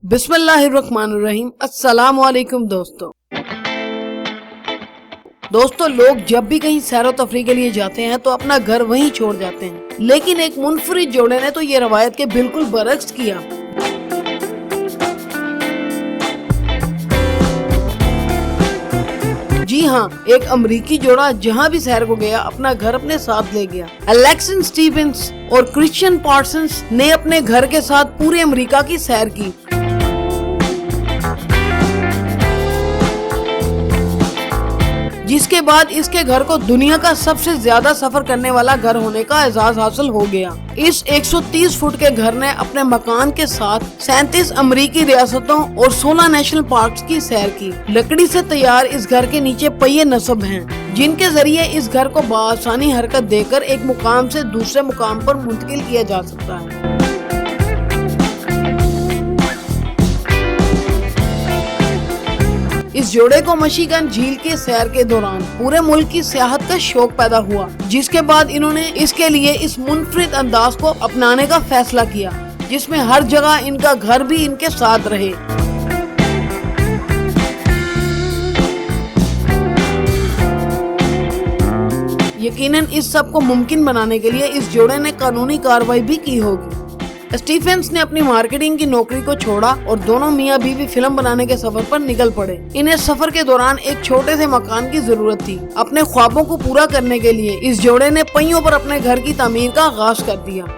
बिस्मिल्लाहिर्रहमानिर्रहीम। अस्सलाम वालेकुम दोस्तों। लोग जब भी कहीं सैरो तफरी के लिए जाते हैं तो अपना घर वहीं छोड़ जाते हैं, लेकिन एक मुनफरिद जोड़े ने तो ये रवायत के बिल्कुल बरक्स किया। जी हाँ, एक अमरीकी जोड़ा जहाँ भी सैर को गया अपना घर अपने साथ ले गया। एलेक्सन स्टीवेंस और क्रिश्चियन पार्सन्स ने अपने घर के साथ पूरे अमेरिका की सैर की। जिसके बाद इसके घर को दुनिया का सबसे ज्यादा सफर करने वाला घर होने का एजाज हासिल हो गया। इस 130 फुट के घर ने अपने मकान के साथ 37 अमेरिकी रियासतों और 16 नेशनल पार्क्स की सैर की। लकड़ी से तैयार इस घर के नीचे पहिए नस्ब हैं, जिनके जरिए इस घर को बआसानी हरकत देकर एक मुकाम से दूसरे मुकाम पर मुंतकिल किया जा सकता है। इस जोड़े को मिशिगन झील के सैर के दौरान पूरे मुल्क की सियाहत का शौक पैदा हुआ, जिसके बाद इन्होंने इसके लिए इस मुनफरिद अंदाज को अपनाने का फैसला किया, जिसमें हर जगह इनका घर भी इनके साथ रहे। यकीनन इस सब को मुमकिन बनाने के लिए इस जोड़े ने कानूनी कार्रवाई भी की होगी। स्टीफेंस ने अपनी मार्केटिंग की नौकरी को छोड़ा और दोनों मियां बीवी फिल्म बनाने के सफर पर निकल पड़े। इन्हें सफर के दौरान एक छोटे से मकान की जरूरत थी। अपने ख्वाबों को पूरा करने के लिए इस जोड़े ने पहियों पर अपने घर की तामीर का आगाज कर दिया।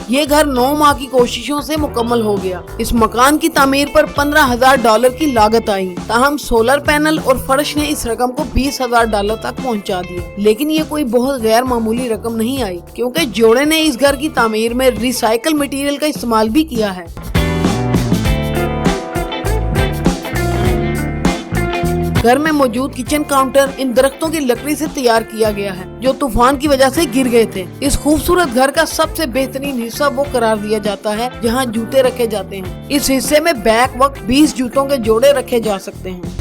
ये घर 9 माह की कोशिशों से मुकम्मल हो गया। इस मकान की तामीर पर $15,000 की लागत आई। ताहम सोलर पैनल और फर्श ने इस रकम को $20,000 तक पहुंचा दिया। लेकिन ये कोई बहुत गैर मामूली रकम नहीं आई, क्योंकि जोड़े ने इस घर की तामीर में रिसाइकल मटेरियल का इस्तेमाल भी किया है। घर में मौजूद किचन काउंटर इन दरख्तों की लकड़ी से तैयार किया गया है, जो तूफान की वजह से गिर गए थे। इस खूबसूरत घर का सबसे बेहतरीन हिस्सा वो करार दिया जाता है जहां जूते रखे जाते हैं। इस हिस्से में बैक वक्त 20 जूतों के जोड़े रखे जा सकते हैं।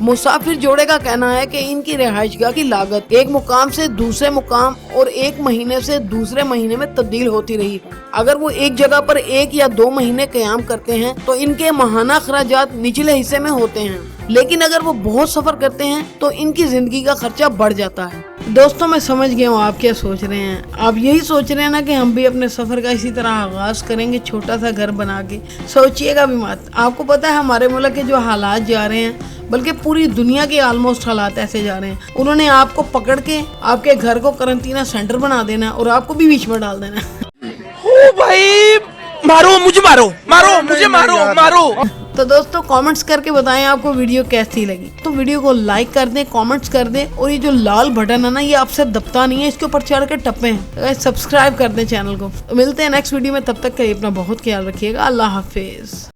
मुसाफिर जोड़े का कहना है कि इनकी रिहाइशगाह की लागत एक मुकाम से दूसरे मुकाम और एक महीने से दूसरे महीने में तब्दील होती रही है। अगर वो एक जगह पर 1 या 2 महीने क़याम करते हैं तो इनके माहाना खर्चात निचले हिस्से में होते हैं, लेकिन अगर वो बहुत सफर करते हैं तो इनकी जिंदगी का खर्चा बढ़ जाता है। दोस्तों, मैं समझ गया हूँ आप क्या सोच रहे हैं। आप यही सोच रहे हैं ना कि हम भी अपने सफर का इसी तरह आगाज करेंगे, छोटा सा घर बना के। सोचिएगा भी मत। आपको पता है हमारे मुल्क के जो हालात जा रहे हैं, बल्कि पूरी दुनिया के ऑलमोस्ट हालात ऐसे जा रहे हैं, उन्होंने आपको पकड़ के आपके घर को करंटीना सेंटर बना देना और आपको भी बीच में डाल देना। ओ भाई, मारो मुझे, मारो। तो दोस्तों, कमेंट्स करके बताएं आपको वीडियो कैसी लगी। तो वीडियो को लाइक कर दें, कमेंट्स कर दें, और ये जो लाल बटन है ना, ये आपसे दबता नहीं है, इसके ऊपर चढ़ के टप्पे हैं। सब्सक्राइब कर दें चैनल को। मिलते हैं नेक्स्ट वीडियो में, तब तक के लिए अपना बहुत ख्याल रखिएगा। अल्लाह हाफिज।